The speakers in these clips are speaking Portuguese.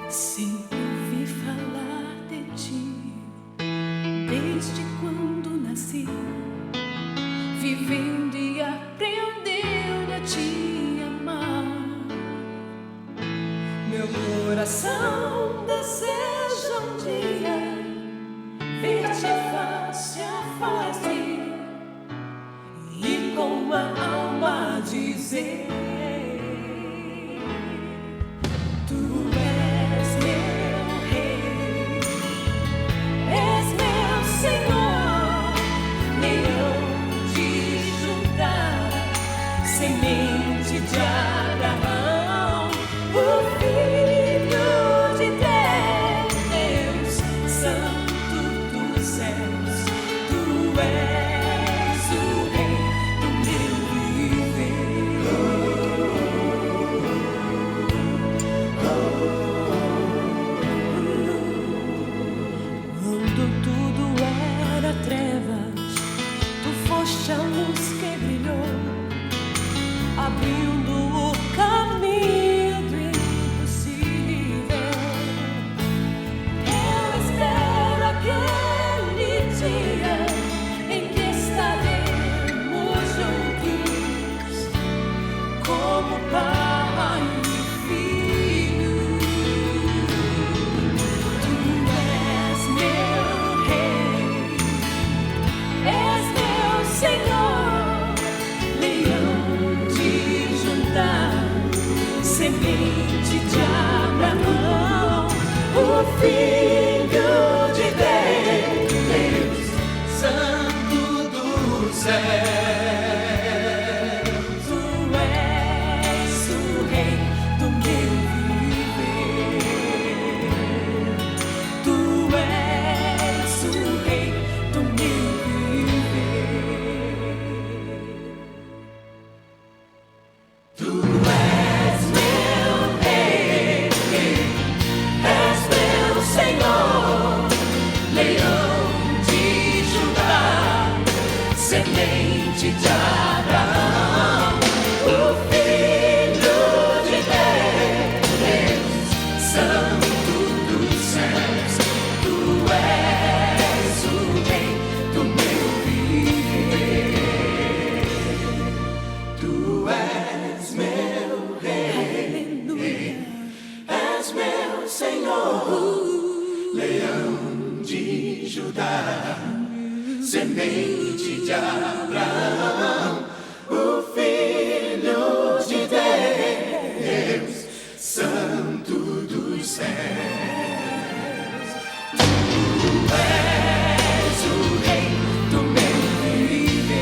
Sempre ouvi falar de ti, desde quando nasci, vivendo e aprendendo a te amar. Meu coração deseja um dia ver-te face a face e com a alma dizer: Tu és meu rei, és meu Senhor, leão de Judá, semente de Abraão, o Filho de Deus, Santo dos céus. Tu és o rei do meu viver. Quando tudo era trevas, tu foste a luz que brilhou, abrindo o caminho do impossível. Eu espero aquele dia em que estaremos juntos, como pai e filho. Tu és meu rei, és meu Senhor, leão de Judá, semente de Abraão, o Filho de Deus, Santo dos céus. Tu és o rei do meu viver. Tu és o rei do meu viver. Tu és meu rei, és meu Senhor, leão de Judá, semente de Abraão, o Filho de Deus, Santo dos céus. Tu és o rei do meu viver. Tu és meu rei, és meu Senhor, leão de Judá, semente de Abraão, o Filho de Deus, Santo dos céus. Tu és o rei do meu viver.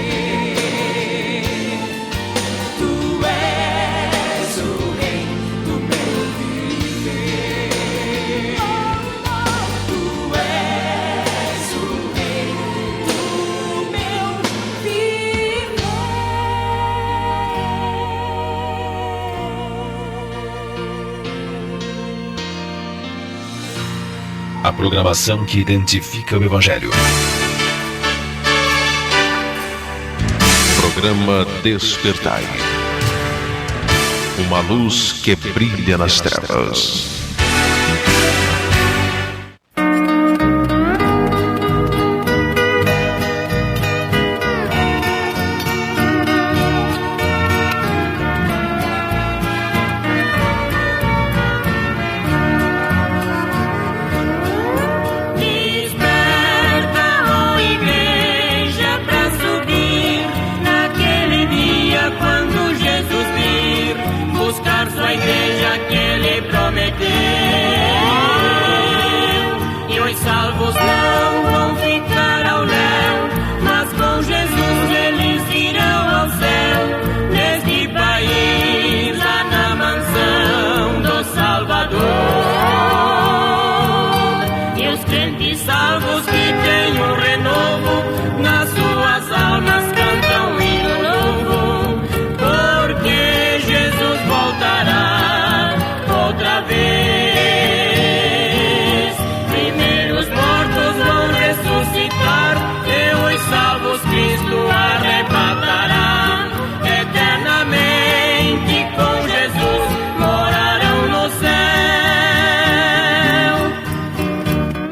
Tu és o rei do meu viver. Tu és o rei do meu viver. A programação que identifica o Evangelho. Programa Despertai. Uma luz que brilha nas trevas. Desperta, ó igreja, pra subir naquele dia quando Jesus vir buscar sua igreja que ele prometeu.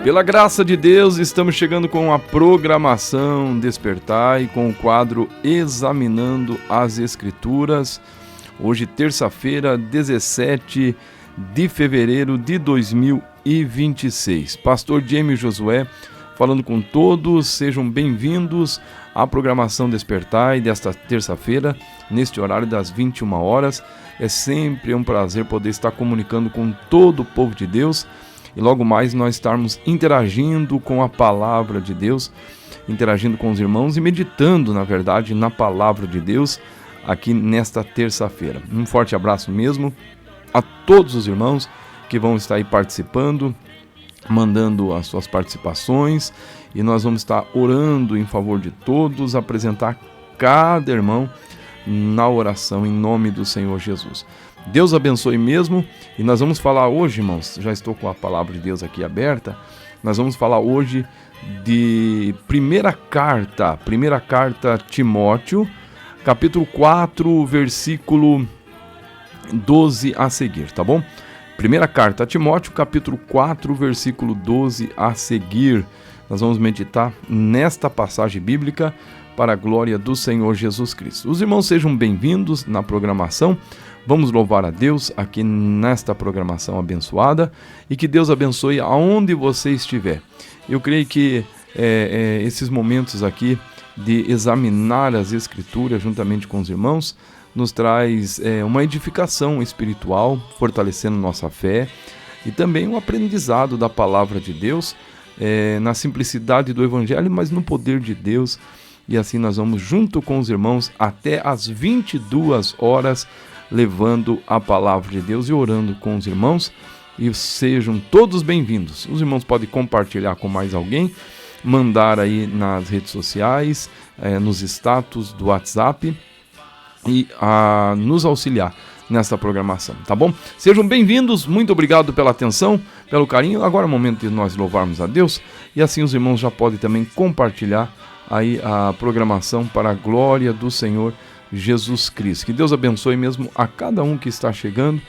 Pela graça de Deus, estamos chegando com a programação Despertar e com o quadro Examinando as Escrituras. Hoje, terça-feira, 17 de fevereiro de 2026. Pastor Jaime Josué falando com todos, sejam bem-vindos à programação Despertar e desta terça-feira, neste horário das 21 horas. É sempre um prazer poder estar comunicando com todo o povo de Deus e logo mais nós estarmos interagindo com a palavra de Deus, interagindo com os irmãos e meditando, na verdade, na palavra de Deus aqui nesta terça-feira. Um forte abraço mesmo a todos os irmãos que vão estar aí participando, mandando as suas participações, e nós vamos estar orando em favor de todos, apresentar cada irmão na oração em nome do Senhor Jesus. Deus abençoe mesmo, e nós vamos falar hoje, irmãos, já estou com a palavra de Deus aqui aberta, nós vamos falar hoje de primeira carta a Timóteo, capítulo 4, versículo 12 a seguir, tá bom? Primeira carta a Timóteo, capítulo 4, versículo 12 a seguir. Nós vamos meditar nesta passagem bíblica para a glória do Senhor Jesus Cristo. Os irmãos sejam bem-vindos na programação. Vamos louvar a Deus aqui nesta programação abençoada e que Deus abençoe aonde você estiver. Eu creio que esses momentos aqui de examinar as Escrituras juntamente com os irmãos nos traz uma edificação espiritual, fortalecendo nossa fé e também um aprendizado da palavra de Deus, na simplicidade do Evangelho, mas no poder de Deus. E assim nós vamos junto com os irmãos até às 22 horas, levando a palavra de Deus e orando com os irmãos. E sejam todos bem-vindos. Os irmãos podem compartilhar com mais alguém, mandar aí nas redes sociais, nos status do WhatsApp e nos auxiliar nesta programação, tá bom? Sejam bem-vindos, muito obrigado pela atenção, pelo carinho. Agora é o momento de nós louvarmos a Deus, e assim os irmãos já podem também compartilhar aí a programação para a glória do Senhor Jesus Cristo. Que Deus abençoe mesmo a cada um que está chegando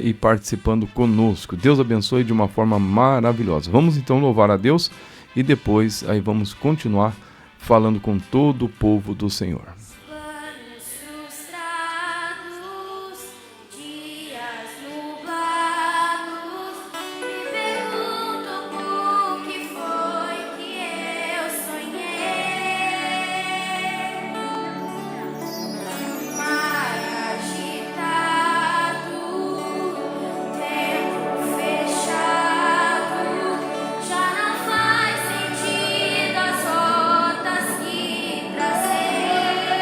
e participando conosco. Deus abençoe de uma forma maravilhosa. Vamos então louvar a Deus e depois aí vamos continuar falando com todo o povo do Senhor. Faz sentido as rotas que tracei.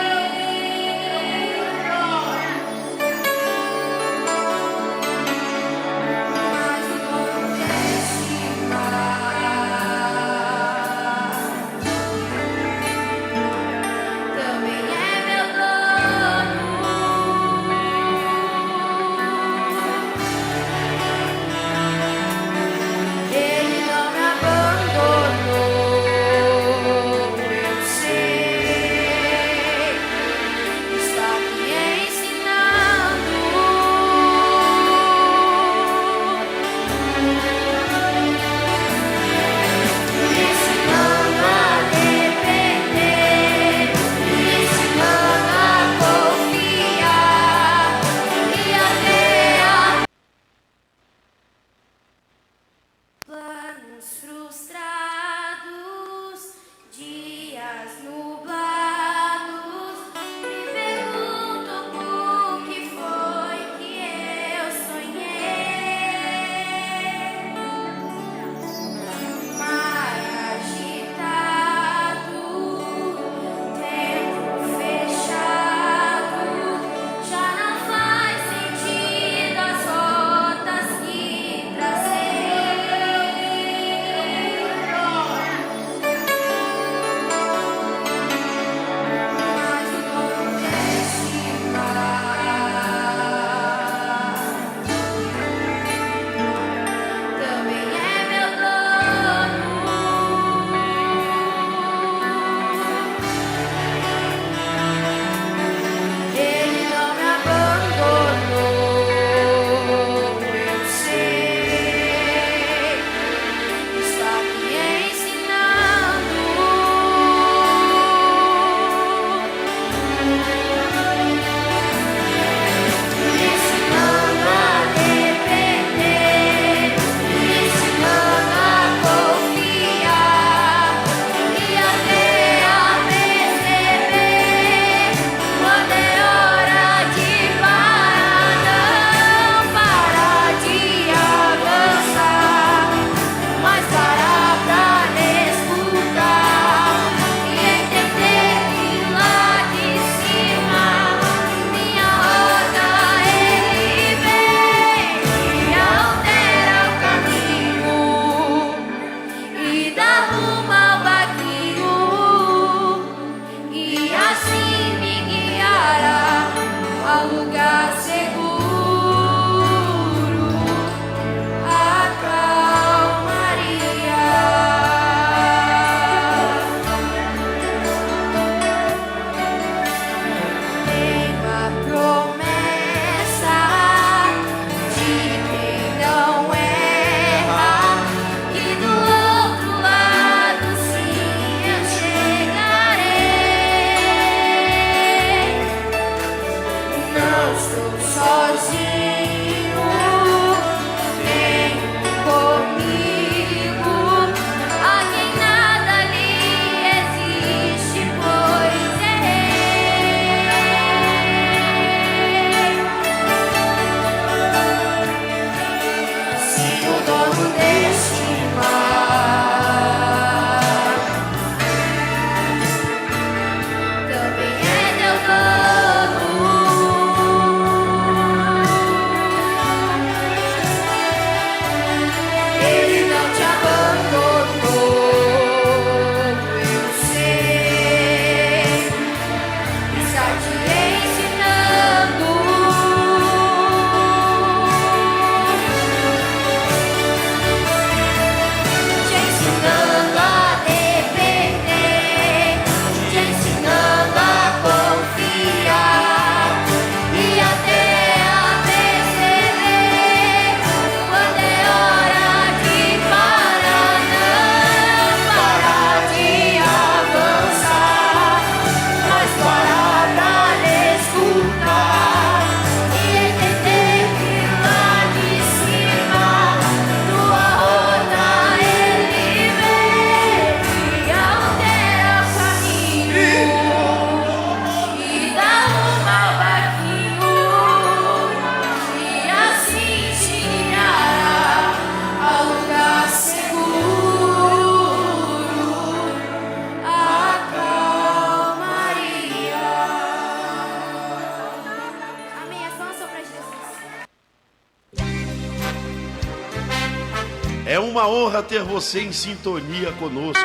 É uma honra ter você em sintonia conosco.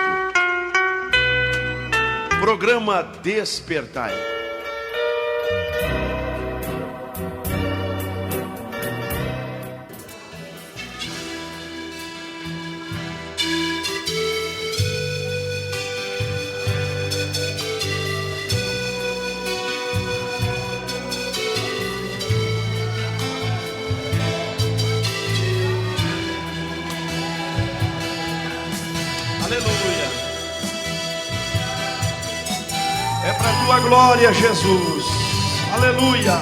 Programa Despertai. Aleluia. É para tua glória, Jesus. Aleluia.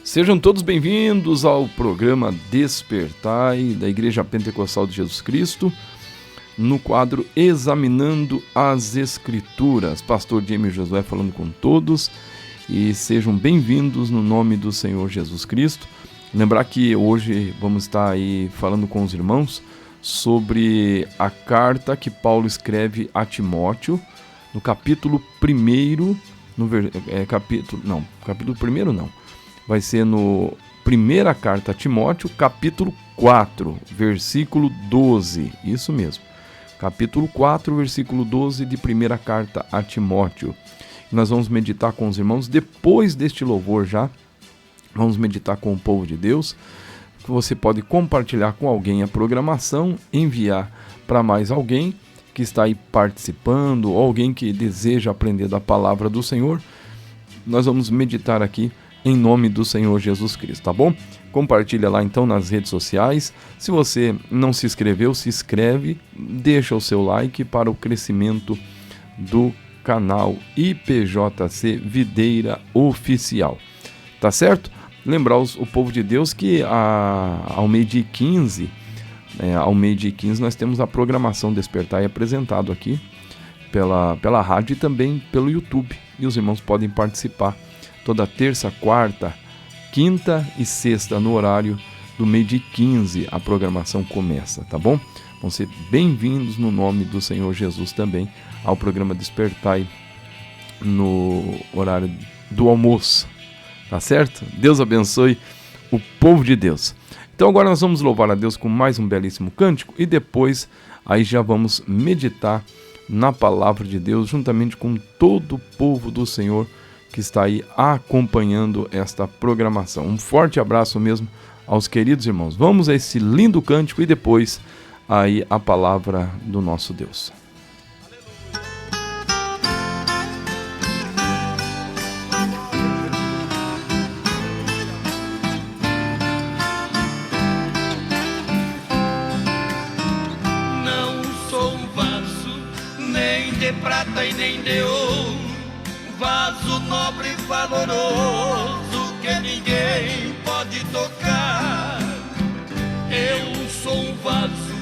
Sejam todos bem-vindos ao programa Despertai da Igreja Pentecostal de Jesus Cristo, no quadro Examinando as Escrituras. Pastor James Josué falando com todos, e sejam bem-vindos no nome do Senhor Jesus Cristo. Lembrar que hoje vamos estar aí falando com os irmãos sobre a carta que Paulo escreve a Timóteo, no capítulo 1, capítulo 1 não, vai ser no primeira carta a Timóteo, capítulo 4, versículo 12, isso mesmo. Capítulo 4, versículo 12 de primeira carta a Timóteo. Nós vamos meditar com os irmãos, depois deste louvor já, vamos meditar com o povo de Deus. Você pode compartilhar com alguém a programação, enviar para mais alguém que está aí participando, ou alguém que deseja aprender da palavra do Senhor. Nós vamos meditar aqui em nome do Senhor Jesus Cristo, tá bom? Compartilha lá então nas redes sociais. Se você não se inscreveu, se inscreve, deixa o seu like para o crescimento do canal IPJC Videira Oficial, tá certo? Lembrar o povo de Deus que ao meio-dia 15, nós temos a programação Despertar apresentado aqui pela rádio e também pelo YouTube, e os irmãos podem participar toda terça, quarta, quinta e sexta, no horário do meio-dia 15, a programação começa, tá bom? Vão ser bem-vindos no nome do Senhor Jesus também ao programa Despertai no horário do almoço, tá certo? Deus abençoe o povo de Deus. Então agora nós vamos louvar a Deus com mais um belíssimo cântico e depois aí já vamos meditar na palavra de Deus juntamente com todo o povo do Senhor que está aí acompanhando esta programação. Um forte abraço mesmo aos queridos irmãos. Vamos a esse lindo cântico e depois aí a palavra do nosso Deus. Não sou um vaso, nem de prata e nem de ouro, vaso nobre e valoroso que ninguém pode tocar. Eu sou um vaso,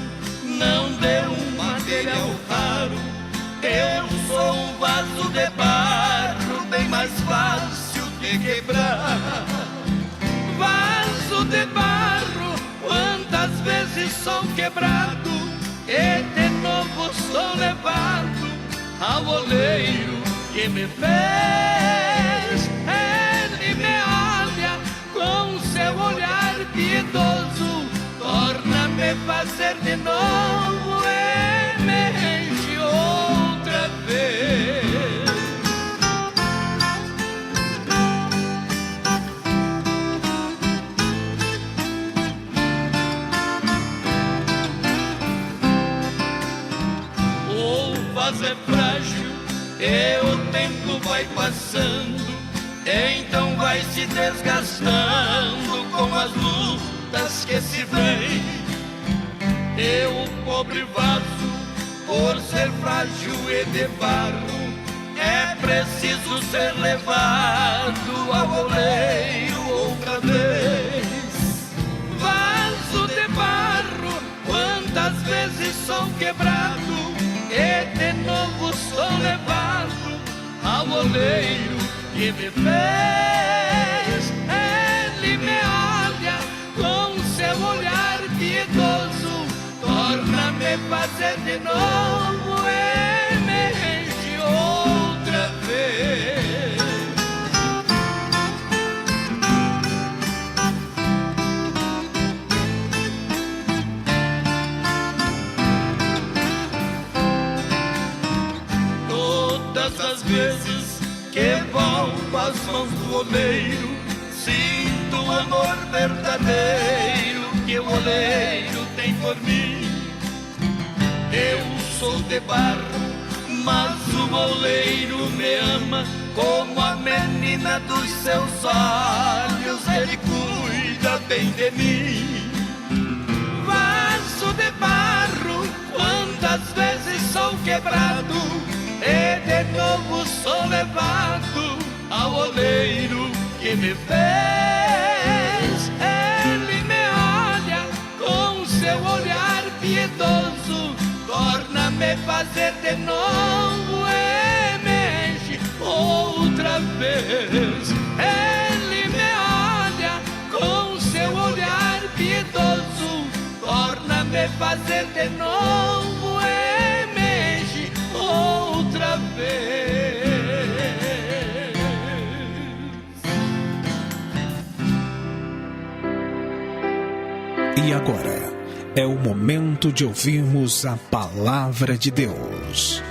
não de um material raro. Eu sou um vaso de barro, bem mais fácil de quebrar. Vaso de barro, quantas vezes sou quebrado, e de novo sou levado ao oleiro que me fez. Ele me olha com seu olhar piedoso, torna-me fazer de novo e me enche outra vez. O vaso é frágil e o tempo vai passando, então vai se desgastando com as lutas que se vêm. E o pobre vaso, por ser frágil e de barro, é preciso ser levado ao oleiro outra vez. Vaso de barro, quantas vezes sou quebrado, e de novo sou levado ao oleiro que me fez. Ele me olha com seu olhar piedoso, torna-me fazer de novo vezes que volto às mãos do oleiro, sinto o amor verdadeiro que o oleiro tem por mim. Eu sou de barro, mas o oleiro me ama como a menina dos seus olhos, ele cuida bem de mim. Vaso de barro, quantas vezes sou quebrado e de novo sou levado ao oleiro que me fez. Ele me olha com seu olhar piedoso, torna-me fazer de novo e mexe outra vez. Ele me olha com seu olhar piedoso, torna-me fazer de novo e mexe outra vez. E agora é o momento de ouvirmos a palavra de Deus.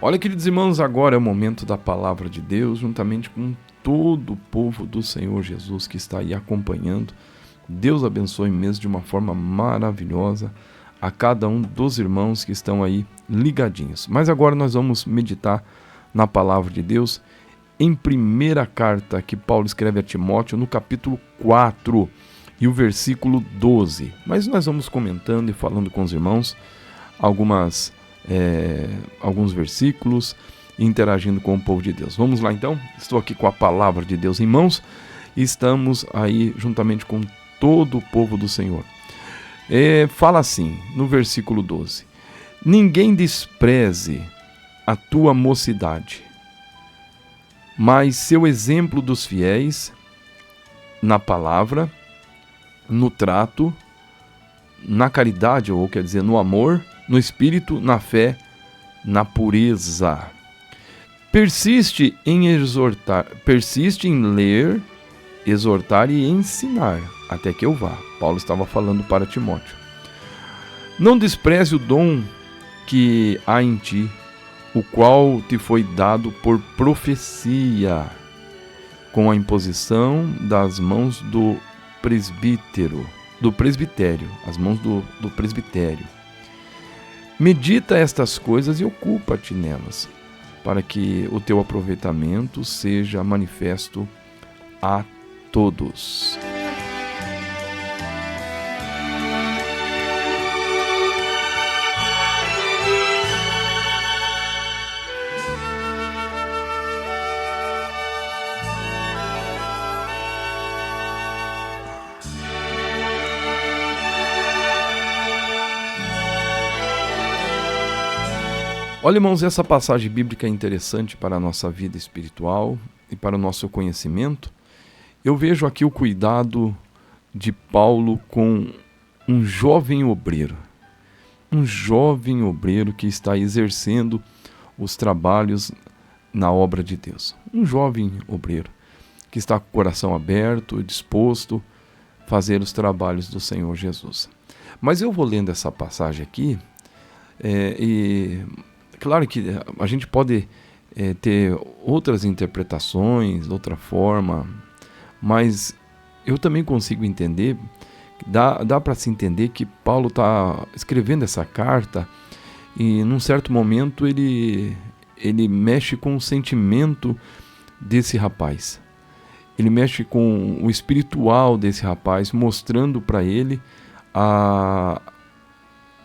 Olha, queridos irmãos, agora é o momento da palavra de Deus, juntamente com todo o povo do Senhor Jesus que está aí acompanhando. Deus abençoe mesmo de uma forma maravilhosa a cada um dos irmãos que estão aí ligadinhos. Mas agora nós vamos meditar na palavra de Deus em primeira carta que Paulo escreve a Timóteo, no capítulo 4 e o versículo 12. Mas nós vamos comentando e falando com os irmãos alguns versículos, interagindo com o povo de Deus. Vamos lá então? Estou aqui com a palavra de Deus em mãos e estamos aí juntamente com todo o povo do Senhor. Fala assim, no versículo 12: ninguém despreze a tua mocidade, mas seu exemplo dos fiéis na palavra, no trato, na caridade, ou quer dizer, no amor, no espírito, na fé, na pureza. Persiste em ler, exortar e ensinar, até que eu vá. Paulo estava falando para Timóteo. Não despreze o dom que há em ti, o qual te foi dado por profecia, com a imposição das mãos do presbitério, as mãos do presbitério. Medita estas coisas e ocupa-te nelas, para que o teu aproveitamento seja manifesto a todos. Olha, irmãos, essa passagem bíblica é interessante para a nossa vida espiritual e para o nosso conhecimento. Eu vejo aqui o cuidado de Paulo com um jovem obreiro que está exercendo os trabalhos na obra de Deus. Um jovem obreiro que está com o coração aberto, disposto a fazer os trabalhos do Senhor Jesus. Mas eu vou lendo essa passagem aqui claro que a gente pode ter outras interpretações, outra forma, mas eu também consigo entender, dá para se entender que Paulo está escrevendo essa carta e num certo momento ele mexe com o sentimento desse rapaz. ele mexe com o espiritual desse rapaz, mostrando para ele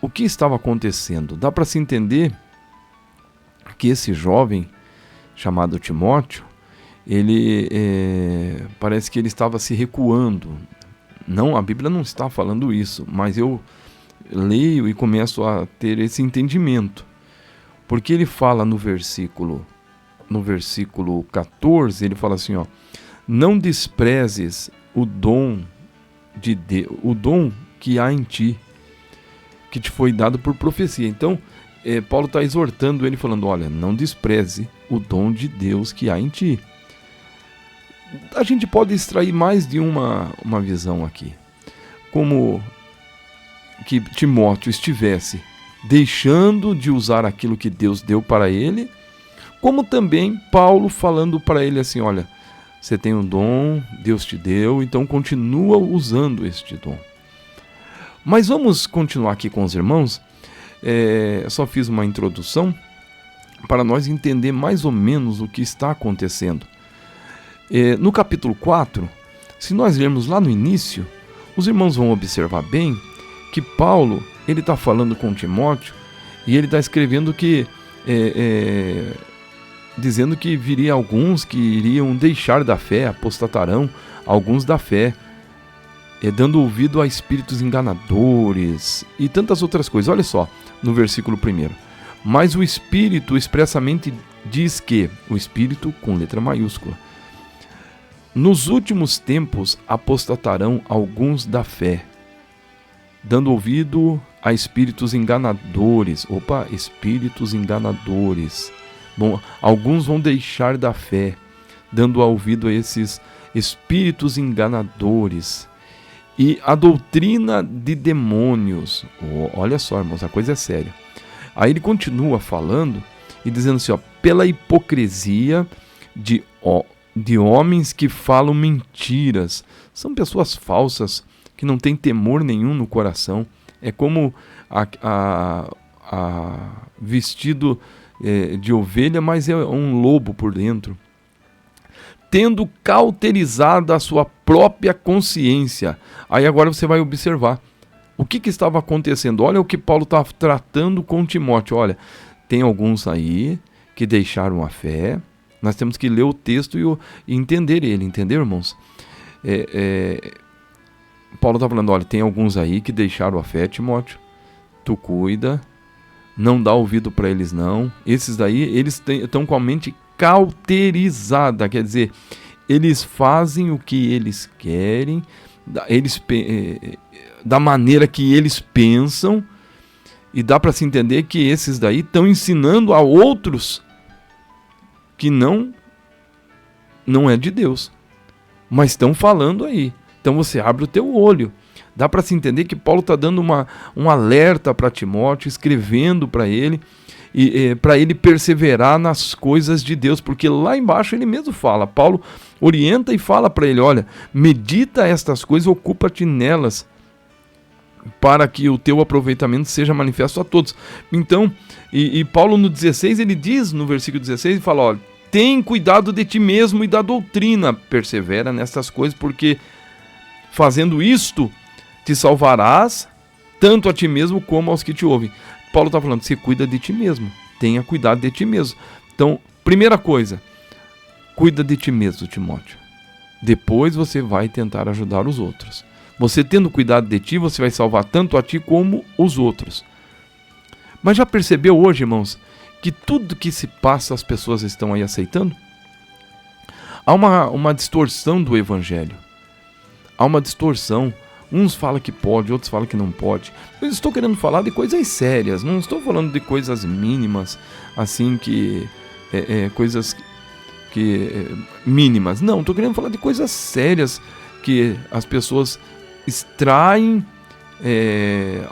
o que estava acontecendo. Dá para se entender que esse jovem, chamado Timóteo, ele parece que ele estava se recuando. Não, a Bíblia não está falando isso, mas eu leio e começo a ter esse entendimento. Porque ele fala no versículo 14, ele fala assim, ó: não desprezes o dom de Deus, o dom que há em ti, que te foi dado por profecia. Então, Paulo está exortando ele, falando: olha, não despreze o dom de Deus que há em ti. A gente pode extrair mais de uma visão aqui. Como que Timóteo estivesse deixando de usar aquilo que Deus deu para ele, como também Paulo falando para ele assim: olha, você tem um dom, Deus te deu, então continua usando este dom. Mas vamos continuar aqui com os irmãos. Só fiz uma introdução para nós entender mais ou menos o que está acontecendo. No capítulo 4, se nós lermos lá no início, os irmãos vão observar bem que Paulo, ele está falando com Timóteo e ele está escrevendo que dizendo que viria alguns que iriam deixar da fé, apostatarão alguns da fé, dando ouvido a espíritos enganadores e tantas outras coisas. Olha só, no versículo 1: mas o Espírito expressamente diz que, o Espírito com letra maiúscula, nos últimos tempos apostatarão alguns da fé, dando ouvido a espíritos enganadores. Espíritos enganadores. Bom, alguns vão deixar da fé, dando ouvido a esses espíritos enganadores. E a doutrina de demônios. Olha só, irmãos, a coisa é séria. Aí ele continua falando e dizendo assim, ó: pela hipocrisia de homens que falam mentiras. São pessoas falsas que não têm temor nenhum no coração. É como vestido de ovelha, mas é um lobo por dentro. Tendo cauterizado a sua própria consciência. Aí agora você vai observar o que estava acontecendo. Olha o que Paulo está tratando com Timóteo. Olha, tem alguns aí que deixaram a fé. Nós temos que ler o texto e entender ele, entendeu, irmãos? Paulo está falando: olha, tem alguns aí que deixaram a fé, Timóteo. Tu cuida, não dá ouvido para eles não. Esses daí, eles estão com a mente cauterizada, quer dizer, eles fazem o que eles querem, da maneira que eles pensam, e dá para se entender que esses daí estão ensinando a outros que não é de Deus, mas estão falando aí. Então você abre o teu olho. Dá para se entender que Paulo está dando um alerta para Timóteo, escrevendo para ele, e para ele perseverar nas coisas de Deus, porque lá embaixo ele mesmo fala, Paulo orienta e fala para ele: olha, medita estas coisas, ocupa-te nelas, para que o teu aproveitamento seja manifesto a todos. Então, e Paulo no 16, ele diz, no versículo 16, ele fala: olha, tem cuidado de ti mesmo e da doutrina, persevera nestas coisas, porque fazendo isto, te salvarás, tanto a ti mesmo como aos que te ouvem. Paulo está falando: você cuida de ti mesmo, tenha cuidado de ti mesmo. Então, primeira coisa, cuida de ti mesmo, Timóteo. Depois você vai tentar ajudar os outros. Você tendo cuidado de ti, você vai salvar tanto a ti como os outros. Mas já percebeu hoje, irmãos, que tudo que se passa as pessoas estão aí aceitando? Há uma distorção do evangelho. Há uma distorção. Uns falam que pode, outros falam que não pode. Eu estou querendo falar de coisas sérias, não estou falando de coisas mínimas, assim, que coisas mínimas. Não, estou querendo falar de coisas sérias, que as pessoas extraem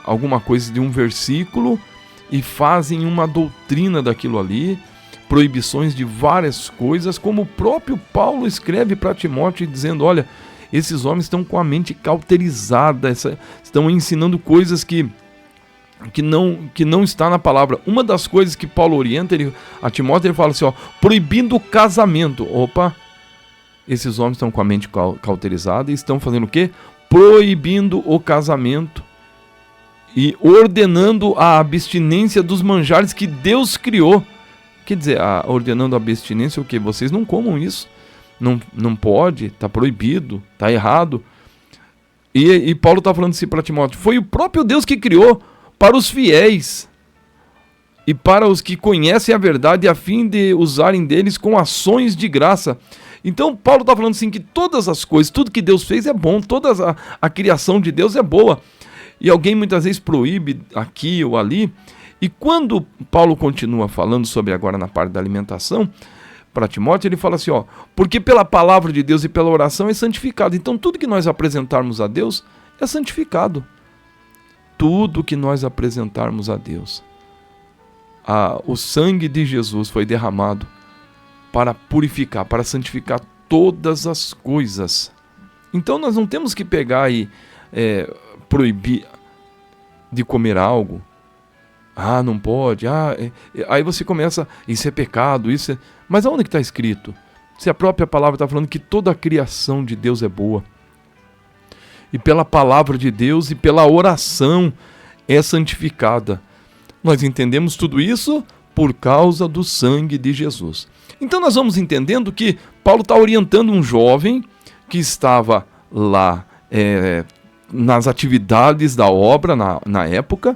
alguma coisa de um versículo e fazem uma doutrina daquilo ali, proibições de várias coisas, como o próprio Paulo escreve para Timóteo, dizendo: olha, esses homens estão com a mente cauterizada, estão ensinando coisas que não está na palavra. Uma das coisas que Paulo orienta a Timóteo, ele fala assim: ó, proibindo o casamento. Opa, esses homens estão com a mente cauterizada e estão fazendo o quê? Proibindo o casamento e ordenando a abstinência dos manjares que Deus criou. Quer dizer, ordenando a abstinência o quê? Vocês não comam isso. Não pode, está proibido, está errado. E Paulo está falando assim para Timóteo: foi o próprio Deus que criou para os fiéis e para os que conhecem a verdade, a fim de usarem deles com ações de graça. Então Paulo está falando assim que todas as coisas, tudo que Deus fez é bom, toda a criação de Deus é boa. E alguém muitas vezes proíbe aqui ou ali. E quando Paulo continua falando sobre agora na parte da alimentação, para Timóteo, ele fala assim, ó, porque pela palavra de Deus e pela oração é santificado. Então tudo que nós apresentarmos a Deus é santificado. Tudo que nós apresentarmos a Deus. O sangue de Jesus foi derramado para purificar, para santificar todas as coisas. Então nós não temos que pegar e proibir de comer algo. Não pode. Aí você começa, isso é pecado, isso é... Mas aonde que está escrito? Se a própria palavra está falando que toda a criação de Deus é boa. E pela palavra de Deus e pela oração é santificada. Nós entendemos tudo isso por causa do sangue de Jesus. Então nós vamos entendendo que Paulo está orientando um jovem que estava lá nas atividades da obra na época,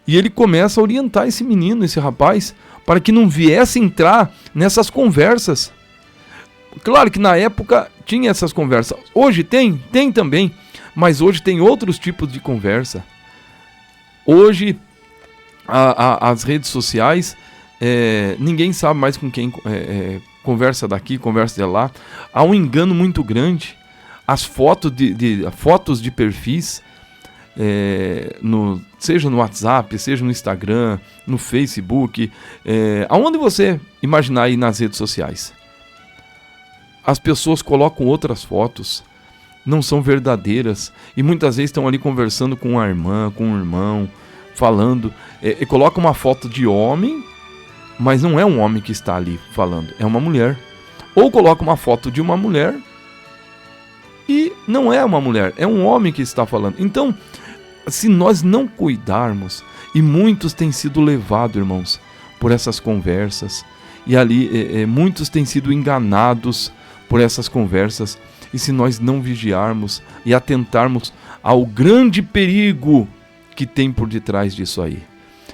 e ele começa a orientar esse menino, esse rapaz, para que não viesse entrar nessas conversas. Claro que na época tinha essas conversas. Hoje tem também, mas hoje tem outros tipos de conversa. Hoje as redes sociais, ninguém sabe mais com quem conversa daqui, conversa de lá. Há um engano muito grande. As fotos fotos de perfis, seja no WhatsApp, seja no Instagram, no Facebook, aonde você imaginar aí nas redes sociais. As pessoas colocam outras fotos, não são verdadeiras, e muitas vezes estão ali conversando com a irmã, com o irmão, falando, e coloca uma foto de homem, mas não é um homem que está ali falando, é uma mulher. Ou coloca uma foto de uma mulher e não é uma mulher, é um homem que está falando. Então, se nós não cuidarmos, e muitos têm sido levados, irmãos, por essas conversas, e ali muitos têm sido enganados por essas conversas, e se nós não vigiarmos e atentarmos ao grande perigo que tem por detrás disso aí.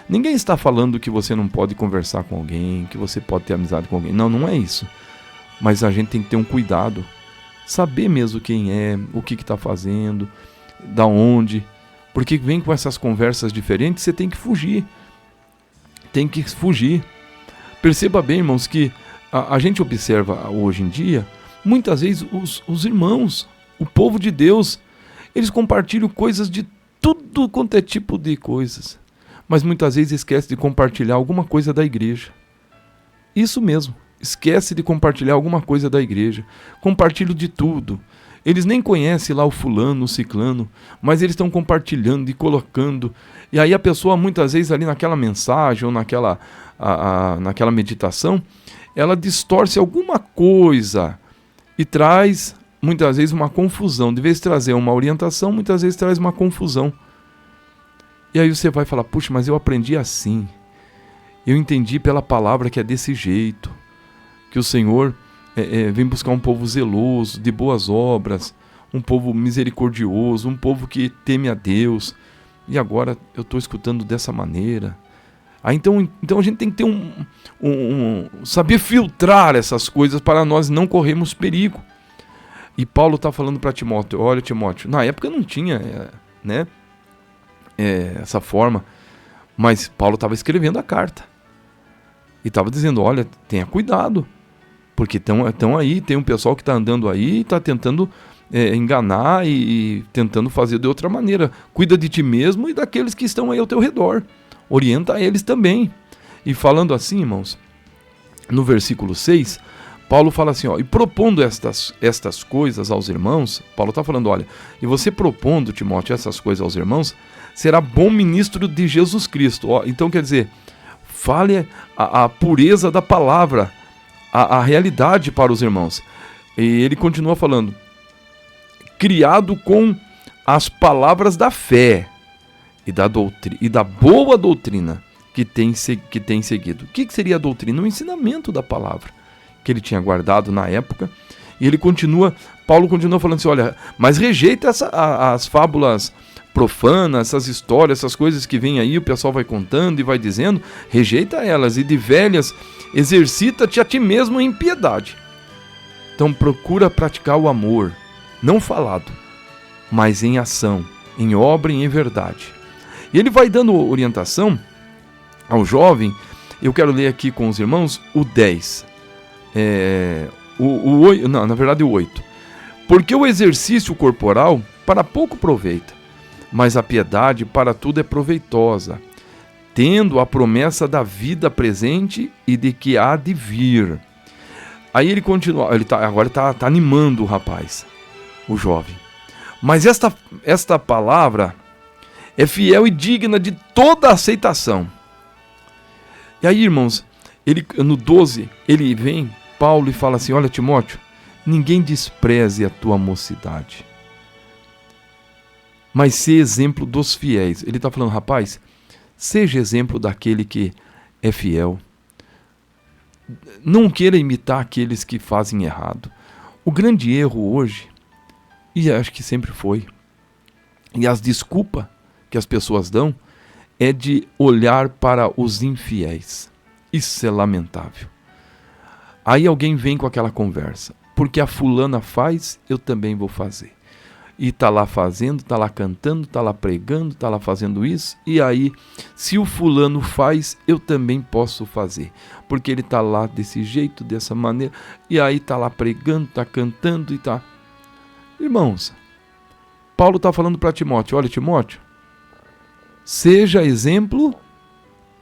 Ninguém está falando que você não pode conversar com alguém, que você pode ter amizade com alguém. Não é isso. Mas a gente tem que ter um cuidado, saber mesmo quem é, o que está fazendo, da onde, porque vem com essas conversas diferentes, você tem que fugir. Tem que fugir. Perceba bem, irmãos, que a gente observa hoje em dia, muitas vezes os irmãos, o povo de Deus, eles compartilham coisas de tudo quanto é tipo de coisas, mas muitas vezes esquece de compartilhar alguma coisa da igreja. Isso mesmo, esquece de compartilhar alguma coisa da igreja. Compartilham de tudo. Eles nem conhecem lá o fulano, o ciclano, mas eles estão compartilhando e colocando. E aí a pessoa muitas vezes ali naquela mensagem ou naquela meditação, ela distorce alguma coisa e traz muitas vezes uma confusão. De vez de trazer uma orientação, muitas vezes traz uma confusão. E aí você vai falar, puxa, mas eu aprendi assim. Eu entendi pela palavra que é desse jeito. Que o Senhor vem buscar um povo zeloso, de boas obras, um povo misericordioso, um povo que teme a Deus. E agora eu estou escutando dessa maneira. Então a gente tem que ter saber filtrar essas coisas para nós não corrermos perigo. E Paulo está falando para Timóteo, olha Timóteo, na época não tinha essa forma, mas Paulo estava escrevendo a carta. E estava dizendo, olha, tenha cuidado, porque estão aí, tem um pessoal que está andando aí e está tentando enganar e tentando fazer de outra maneira. Cuida de ti mesmo e daqueles que estão aí ao teu redor. Orienta eles também. E falando assim, irmãos, no versículo 6, Paulo fala assim, e propondo estas coisas aos irmãos, Paulo está falando, olha, e você propondo, Timóteo, essas coisas aos irmãos, será bom ministro de Jesus Cristo. Então quer dizer, fale a pureza da palavra, a realidade para os irmãos. E ele continua falando: criado com as palavras da fé e da boa doutrina que tem seguido. O que seria a doutrina? O ensinamento da palavra que ele tinha guardado na época. E Paulo continua falando assim: olha, mas rejeita as fábulas profanas, essas histórias, essas coisas que vêm aí, o pessoal vai contando e vai dizendo, rejeita elas, e de velhas exercita-te a ti mesmo em piedade. Então procura praticar o amor, não falado, mas em ação, em obra e em verdade. E ele vai dando orientação ao jovem. Eu quero ler aqui com os irmãos o 10. O 8. Porque o exercício corporal para pouco aproveita, mas a piedade para tudo é proveitosa, tendo a promessa da vida presente e de que há de vir. Aí ele continua, agora está animando o rapaz, o jovem. Mas esta palavra é fiel e digna de toda aceitação. E aí, irmãos, no 12, ele vem, Paulo, e fala assim: olha, Timóteo, ninguém despreze a tua mocidade, mas seja exemplo dos fiéis. Ele está falando: rapaz, seja exemplo daquele que é fiel. Não queira imitar aqueles que fazem errado. O grande erro hoje, e acho que sempre foi, e as desculpas que as pessoas dão, é de olhar para os infiéis. Isso é lamentável. Aí alguém vem com aquela conversa: porque a fulana faz, eu também vou fazer. E está lá fazendo, está lá cantando, está lá pregando, está lá fazendo isso. E aí, se o fulano faz, eu também posso fazer. Porque ele está lá desse jeito, dessa maneira. E aí está lá pregando, está cantando e está... Irmãos, Paulo está falando para Timóteo: olha, Timóteo, seja exemplo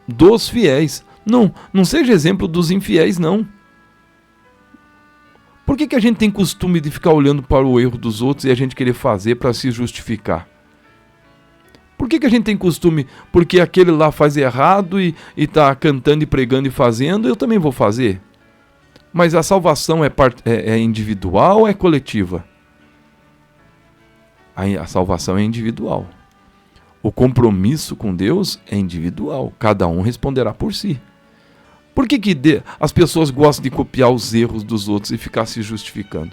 dos fiéis. Não seja exemplo dos infiéis, não. Por que a gente tem costume de ficar olhando para o erro dos outros e a gente querer fazer para se justificar? Por que a gente tem costume, porque aquele lá faz errado e está cantando e pregando e fazendo, eu também vou fazer? Mas a salvação é individual ou é coletiva? A salvação é individual. O compromisso com Deus é individual. Cada um responderá por si. Por que as pessoas gostam de copiar os erros dos outros e ficar se justificando?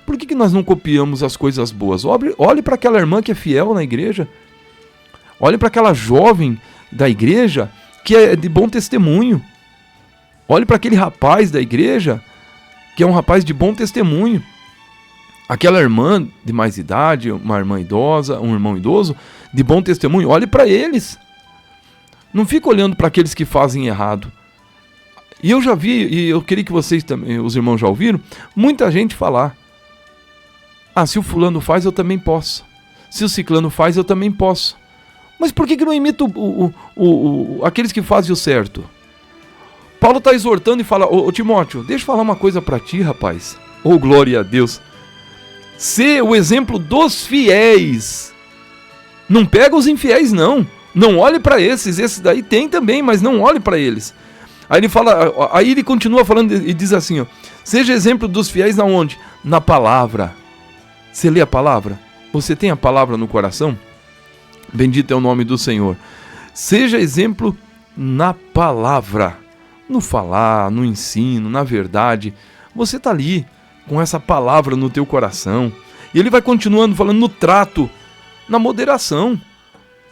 Por que nós não copiamos as coisas boas? Olhe para aquela irmã que é fiel na igreja. Olhe para aquela jovem da igreja que é de bom testemunho. Olhe para aquele rapaz da igreja que é um rapaz de bom testemunho. Aquela irmã de mais idade, uma irmã idosa, um irmão idoso, de bom testemunho. Olhe para eles. Não fica olhando para aqueles que fazem errado. E eu já vi, e eu queria que vocês também, os irmãos já ouviram, muita gente falar: ah, se o fulano faz, eu também posso. Se o ciclano faz, eu também posso. Mas por que não imita aqueles que fazem o certo? Paulo está exortando e fala: ô Timóteo, deixa eu falar uma coisa para ti, rapaz. Oh, glória a Deus. Ser o exemplo dos fiéis. Não pega os infiéis, não. Não olhe para esses daí tem também, mas não olhe para eles. Aí ele continua falando e diz assim: ó, seja exemplo dos fiéis na onde? Na palavra. Você lê a palavra? Você tem a palavra no coração? Bendito é o nome do Senhor. Seja exemplo na palavra. No falar, no ensino, na verdade. Você está ali com essa palavra no teu coração. E ele vai continuando falando no trato, na moderação,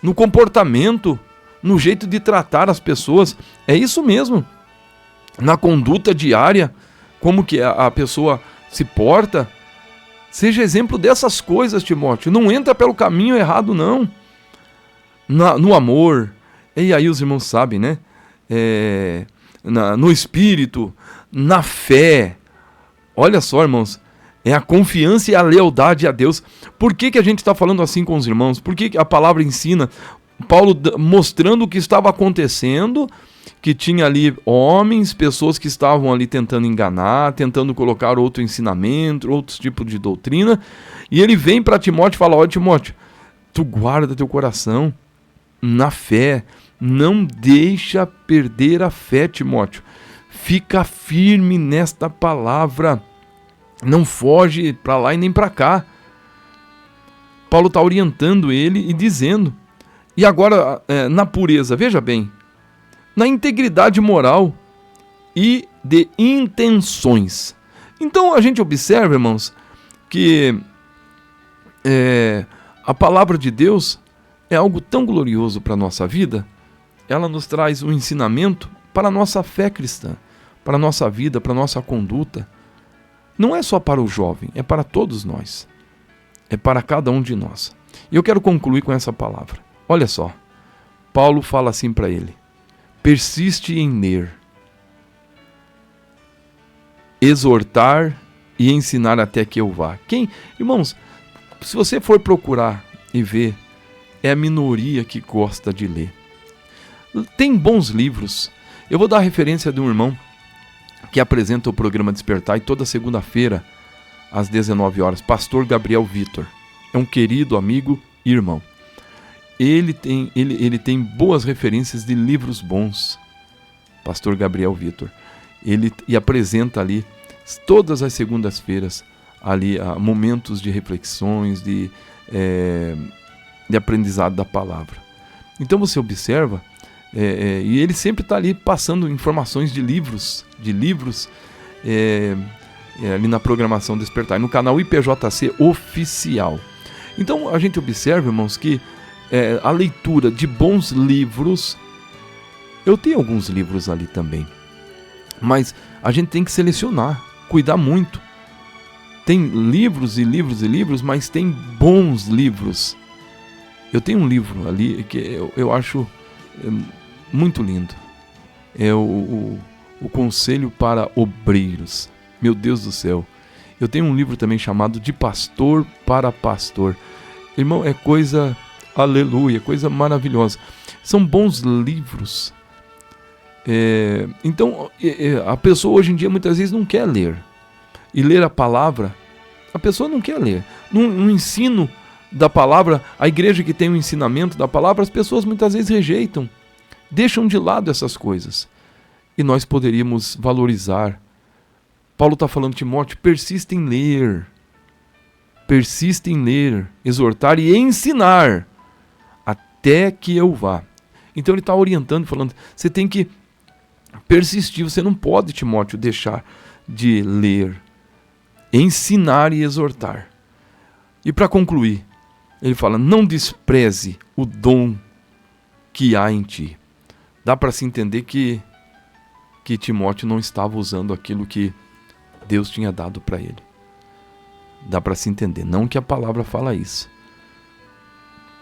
no comportamento, no jeito de tratar as pessoas. É isso mesmo. Na conduta diária, como que a pessoa se porta. Seja exemplo dessas coisas, Timóteo. Não entra pelo caminho errado, não. No amor. E aí os irmãos sabem, né? No espírito, na fé. Olha só, irmãos. É a confiança e a lealdade a Deus. Por que a gente está falando assim com os irmãos? Por que a palavra ensina? Paulo mostrando o que estava acontecendo, que tinha ali homens, pessoas que estavam ali tentando enganar, tentando colocar outro ensinamento, outros tipos de doutrina. E ele vem para Timóteo e fala: olha, Timóteo, tu guarda teu coração na fé. Não deixa perder a fé, Timóteo. Fica firme nesta palavra. Não foge para lá e nem para cá. Paulo está orientando ele e dizendo. E agora, na pureza, veja bem, na integridade moral e de intenções. Então a gente observa, irmãos, que a palavra de Deus é algo tão glorioso para a nossa vida. Ela nos traz um ensinamento para a nossa fé cristã, para a nossa vida, para a nossa conduta. Não é só para o jovem, é para todos nós. É para cada um de nós. E eu quero concluir com essa palavra. Olha só, Paulo fala assim para ele: persiste em ler, exortar e ensinar até que eu vá. Irmãos, se você for procurar e ver, é a minoria que gosta de ler. Tem bons livros. Eu vou dar a referência de um irmão que apresenta o programa Despertar, e toda segunda-feira, às 19 horas, Pastor Gabriel Vitor. É um querido amigo e irmão. Ele tem boas referências de livros bons, Pastor Gabriel Vitor. E apresenta ali, todas as segundas-feiras, ali momentos de reflexões, de aprendizado da palavra. Então você observa, e ele sempre está ali passando informações de livros ali na programação Despertar, no canal IPJC Oficial. Então a gente observa, irmãos, que a leitura de bons livros, eu tenho alguns livros ali também, mas a gente tem que selecionar, cuidar muito. Tem livros e livros e livros, mas tem bons livros. Eu tenho um livro ali que eu acho muito lindo. É o Conselho para Obreiros. Meu Deus do céu. Eu tenho um livro também chamado De Pastor para Pastor. Irmão, é coisa, aleluia, coisa maravilhosa. São bons livros. Então, a pessoa hoje em dia muitas vezes não quer ler. E ler a palavra, a pessoa não quer ler. No ensino da palavra, a igreja que tem o ensinamento da palavra, as pessoas muitas vezes rejeitam. Deixam de lado essas coisas. E nós poderíamos valorizar. Paulo está falando, Timóteo, persista em ler, exortar e ensinar, até que eu vá. Então ele está orientando, falando, você tem que persistir, você não pode, Timóteo, deixar de ler, ensinar e exortar. E para concluir, ele fala, não despreze o dom que há em ti. Dá para se entender que Timóteo não estava usando aquilo que Deus tinha dado para ele. Dá para se entender, não que a palavra fala isso,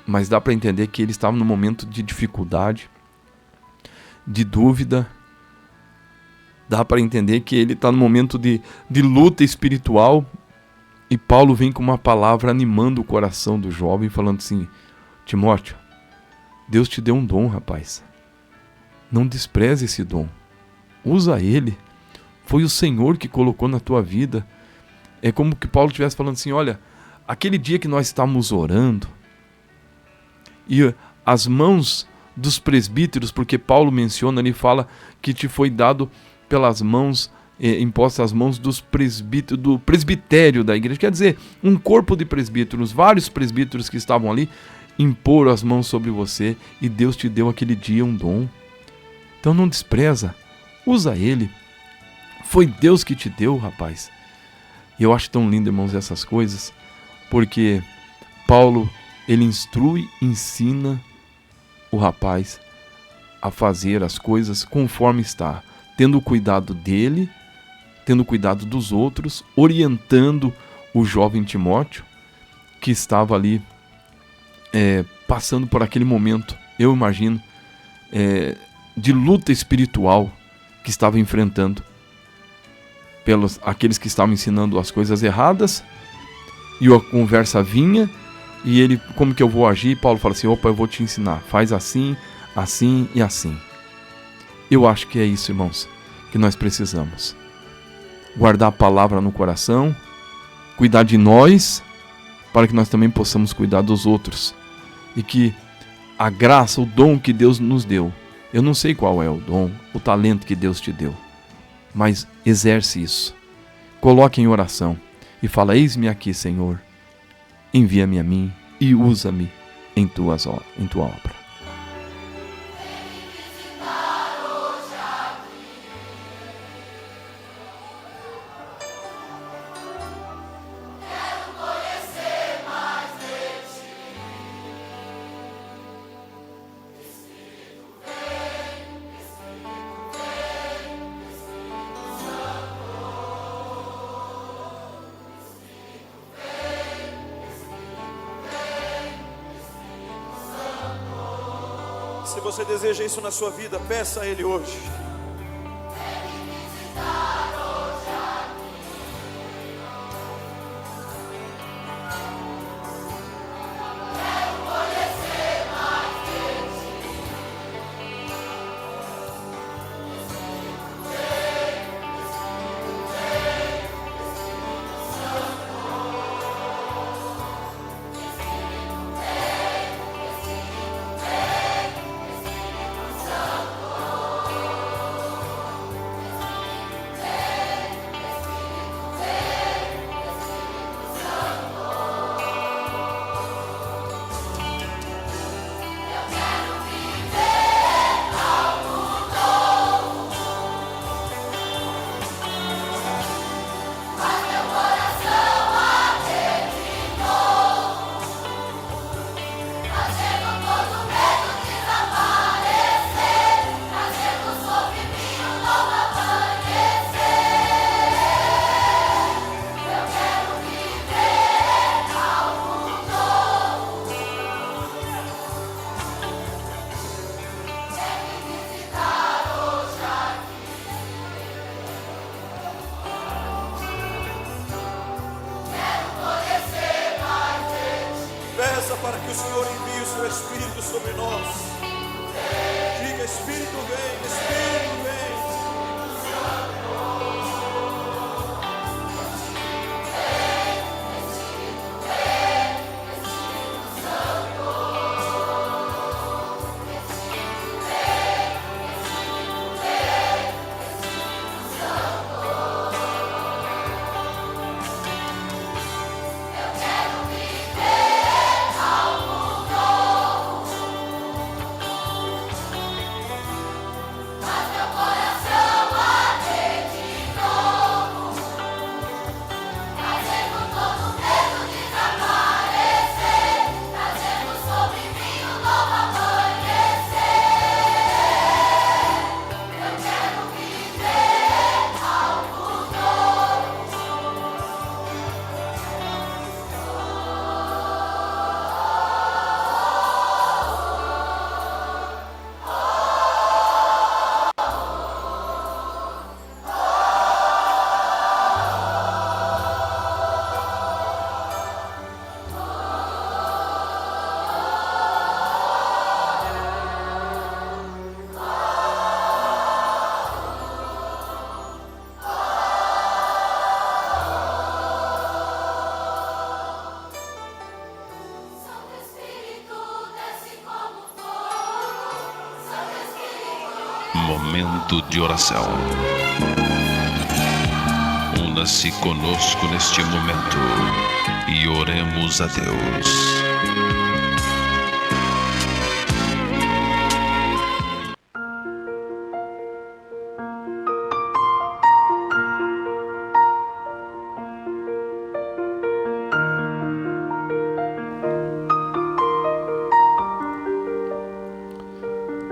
mas dá para entender que ele estava num momento de dificuldade, de dúvida. Dá para entender que ele está num momento de luta espiritual, e Paulo vem com uma palavra animando o coração do jovem, falando assim, Timóteo, Deus te deu um dom, rapaz. Não despreze esse dom. Usa ele. Foi o Senhor que colocou na tua vida. É como que Paulo estivesse falando assim, olha, aquele dia que nós estávamos orando, e as mãos dos presbíteros, porque Paulo menciona ali, fala que te foi dado pelas mãos, impostas as mãos dos presbíteros, do presbitério da igreja, quer dizer, um corpo de presbíteros, vários presbíteros que estavam ali, imporam as mãos sobre você, e Deus te deu aquele dia um dom. Então não despreza, usa ele. Foi Deus que te deu, rapaz. E eu acho tão lindo, irmãos, essas coisas, porque Paulo, ele instrui, ensina o rapaz a fazer as coisas conforme está, tendo cuidado dele, tendo cuidado dos outros, orientando o jovem Timóteo, que estava ali passando por aquele momento, eu imagino, de luta espiritual que estava enfrentando pelos aqueles que estavam ensinando as coisas erradas, e a conversa vinha, e ele, como que eu vou agir? Paulo fala assim, opa, eu vou te ensinar, faz assim, assim e assim. Eu acho que é isso, irmãos, que nós precisamos. Guardar a palavra no coração, cuidar de nós, para que nós também possamos cuidar dos outros. E que a graça, o dom que Deus nos deu, eu não sei qual é o dom, o talento que Deus te deu, mas exerce isso. Coloque em oração. e fala: eis-me aqui, Senhor, envia-me a mim e usa-me em tua obra. Se você deseja isso na sua vida, peça a Ele hoje. Peça para que o Senhor envie o seu Espírito sobre nós. Diga: Espírito vem, Espírito vem. Momento de oração. Una-se conosco neste momento e oremos a Deus.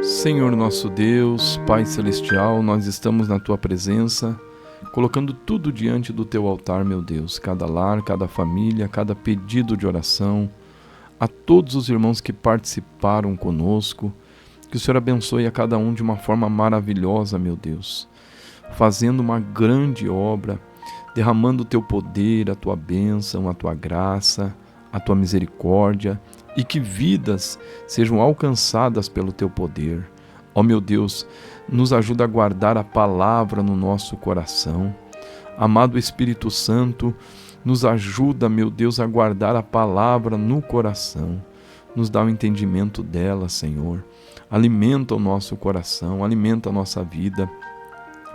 Senhor nosso Deus, Pai Celestial, nós estamos na Tua presença, colocando tudo diante do Teu altar, meu Deus, cada lar, cada família, cada pedido de oração, a todos os irmãos que participaram conosco, que o Senhor abençoe a cada um de uma forma maravilhosa, meu Deus, fazendo uma grande obra, derramando o Teu poder, a Tua bênção, a Tua graça, a Tua misericórdia, e que vidas sejam alcançadas pelo Teu poder. Ó meu Deus, nos ajuda a guardar a palavra no nosso coração. Amado Espírito Santo, nos ajuda, meu Deus, a guardar a palavra no coração. Nos dá o entendimento dela, Senhor. Alimenta o nosso coração, alimenta a nossa vida.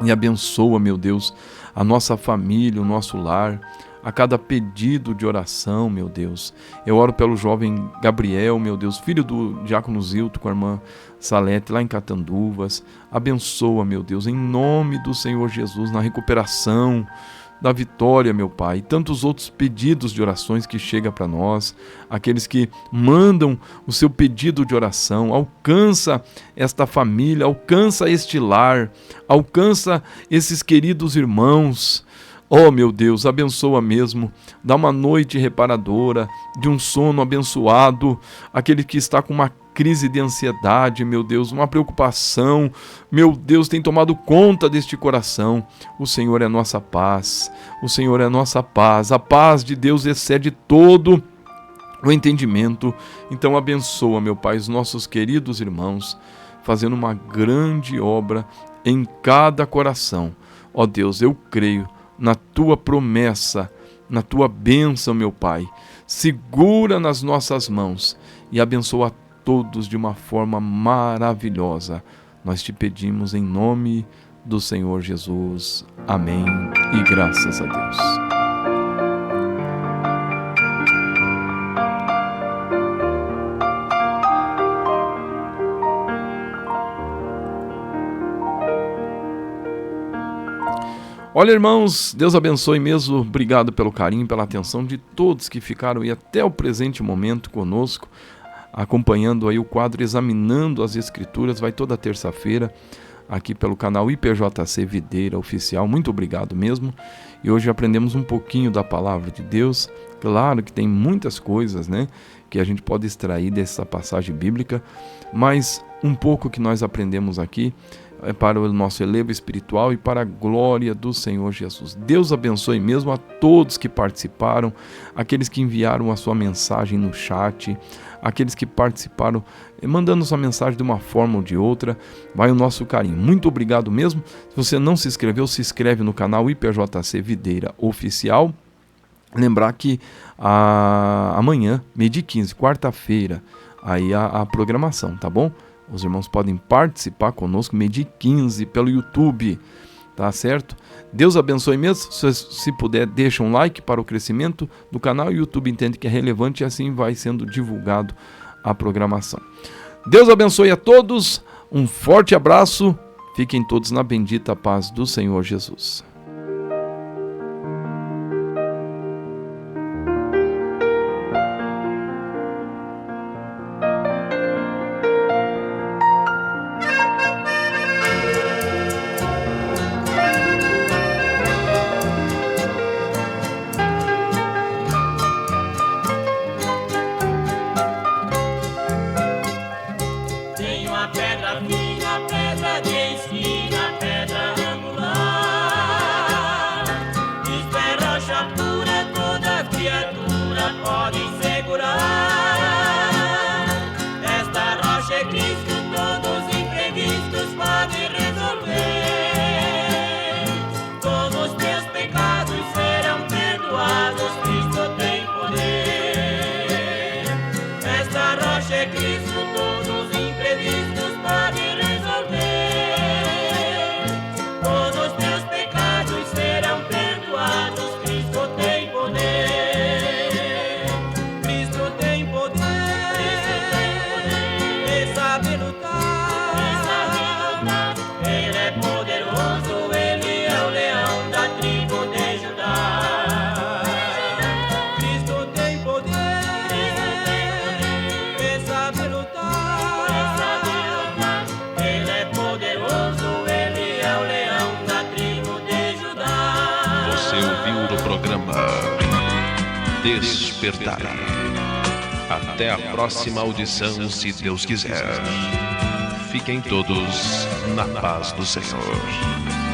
E abençoa, meu Deus, a nossa família, o nosso lar, a cada pedido de oração, meu Deus. Eu oro pelo jovem Gabriel, meu Deus, filho do diácono Zilto com a irmã Salete, lá em Catanduvas. Abençoa, meu Deus, em nome do Senhor Jesus, na recuperação, da vitória, meu Pai, e tantos outros pedidos de orações que chegam para nós, aqueles que mandam o seu pedido de oração. Alcança esta família, alcança este lar, alcança esses queridos irmãos. Oh, meu Deus, abençoa mesmo, dá uma noite reparadora, de um sono abençoado, aquele que está com uma crise de ansiedade, meu Deus, uma preocupação, meu Deus, tem tomado conta deste coração. O Senhor é nossa paz, o Senhor é nossa paz, a paz de Deus excede todo o entendimento. Então abençoa, meu Pai, os nossos queridos irmãos, fazendo uma grande obra em cada coração. Ó Deus, eu creio na Tua promessa, na Tua bênção, meu Pai. Segura nas nossas mãos e abençoa todos de uma forma maravilhosa. Nós te pedimos em nome do Senhor Jesus. Amém e graças a Deus. Olha, irmãos, Deus abençoe mesmo. Obrigado pelo carinho, pela atenção de todos que ficaram aí até o presente momento conosco, acompanhando aí o quadro Examinando as Escrituras. Vai toda terça-feira aqui pelo canal IPJC Videira Oficial. Muito obrigado mesmo. E hoje aprendemos um pouquinho da palavra de Deus. Claro que tem muitas coisas, né, que a gente pode extrair dessa passagem bíblica, mas um pouco que nós aprendemos aqui é para o nosso elevo espiritual e para a glória do Senhor Jesus. Deus abençoe mesmo a todos que participaram, aqueles que enviaram a sua mensagem no chat, aqueles que participaram mandando sua mensagem de uma forma ou de outra. Vai o nosso carinho. Muito obrigado mesmo. Se você não se inscreveu, se inscreve no canal IPJC Videira Oficial. Lembrar que amanhã, 12h15, quarta-feira, aí a programação, tá bom? Os irmãos podem participar conosco 12h15 pelo YouTube, tá certo? Deus abençoe mesmo. Se puder, deixa um like para o crescimento do canal. O YouTube entende que é relevante e assim vai sendo divulgado a programação. Deus abençoe a todos. Um forte abraço. Fiquem todos na bendita paz do Senhor Jesus. Despertar. Até a próxima audição, se Deus quiser. Fiquem todos na paz do Senhor.